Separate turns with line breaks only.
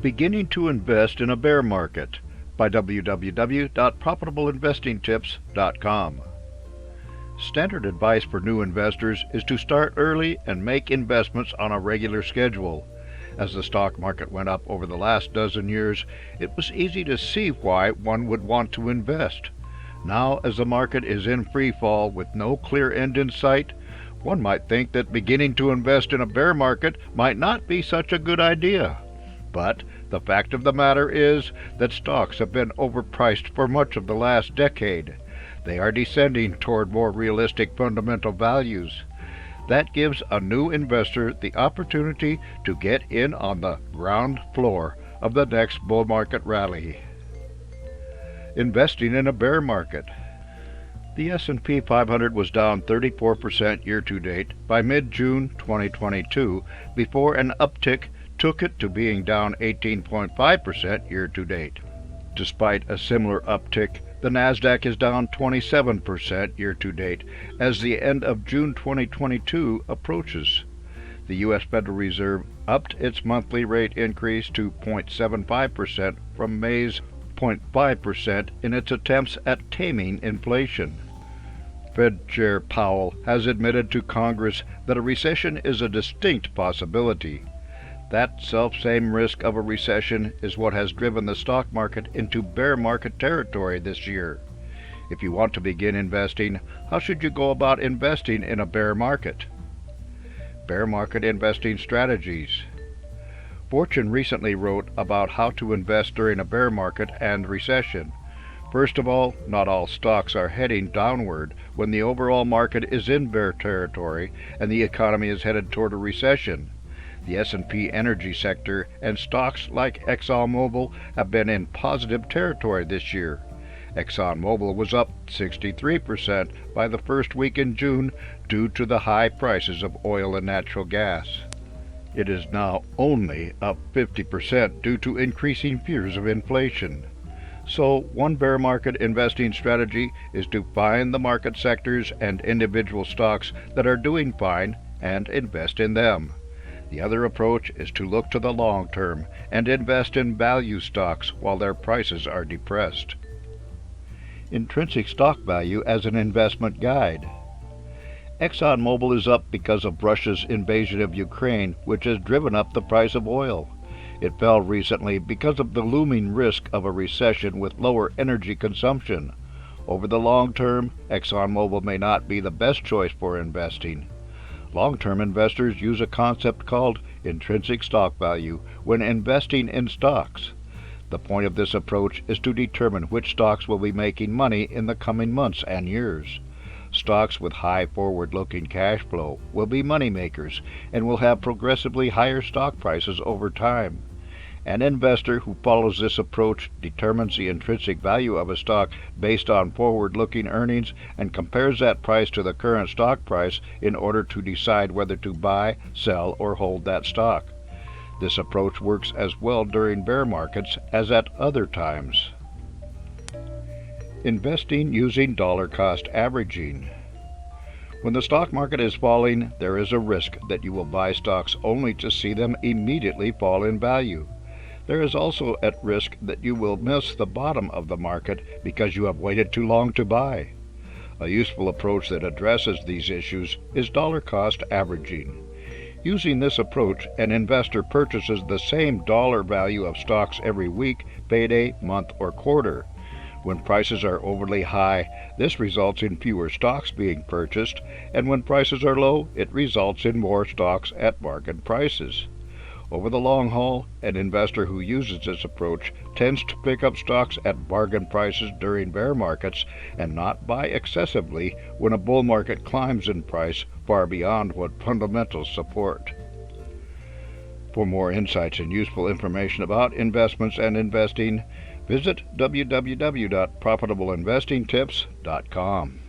Beginning to Invest in a Bear Market by www.profitableinvestingtips.com. Standard advice for new investors is to start early and make investments on a regular schedule. As the stock market went up over the last dozen years, it was easy to see why one would want to invest. Now, as the market is in free fall with no clear end in sight, one might think that beginning to invest in a bear market might not be such a good idea. But the fact of the matter is that stocks have been overpriced for much of the last decade. They are descending toward more realistic fundamental values. That gives a new investor the opportunity to get in on the ground floor of the next bull market rally. Investing in a bear market. The S&P 500 was down 34% year-to-date by mid-June 2022 before an uptick took it to being down 18.5% year-to-date. Despite a similar uptick, the Nasdaq is down 27% year-to-date as the end of June 2022 approaches. The U.S. Federal Reserve upped its monthly rate increase to 0.75% from May's 0.5% in its attempts at taming inflation. Fed Chair Powell has admitted to Congress that a recession is a distinct possibility. That self-same risk of a recession is what has driven the stock market into bear market territory this year. If you want to begin investing, how should you go about investing in a bear market? Bear market investing strategies. Fortune recently wrote about how to invest during a bear market and recession. First of all, not all stocks are heading downward when the overall market is in bear territory and the economy is headed toward a recession. The S&P energy sector and stocks like ExxonMobil have been in positive territory this year. ExxonMobil was up 63% by the first week in June due to the high prices of oil and natural gas. It is now only up 50% due to increasing fears of inflation. So, one bear market investing strategy is to find the market sectors and individual stocks that are doing fine and invest in them. The other approach is to look to the long term and invest in value stocks while their prices are depressed. Intrinsic stock value as an investment guide. ExxonMobil is up because of Russia's invasion of Ukraine, which has driven up the price of oil. It fell recently because of the looming risk of a recession with lower energy consumption. Over the long term, ExxonMobil may not be the best choice for investing. Long-term investors use a concept called intrinsic stock value when investing in stocks. The point of this approach is to determine which stocks will be making money in the coming months and years. Stocks with high forward-looking cash flow will be money makers and will have progressively higher stock prices over time. An investor who follows this approach determines the intrinsic value of a stock based on forward-looking earnings and compares that price to the current stock price in order to decide whether to buy, sell, or hold that stock. This approach works as well during bear markets as at other times. Investing using dollar cost averaging. When the stock market is falling, there is a risk that you will buy stocks only to see them immediately fall in value. There is also at risk that you will miss the bottom of the market because you have waited too long to buy. A useful approach that addresses these issues is dollar cost averaging. Using this approach, an investor purchases the same dollar value of stocks every week, payday, month, or quarter. When prices are overly high, this results in fewer stocks being purchased, and when prices are low, it results in more stocks at bargain prices. Over the long haul, an investor who uses this approach tends to pick up stocks at bargain prices during bear markets and not buy excessively when a bull market climbs in price far beyond what fundamentals support. For more insights and useful information about investments and investing, visit www.profitableinvestingtips.com.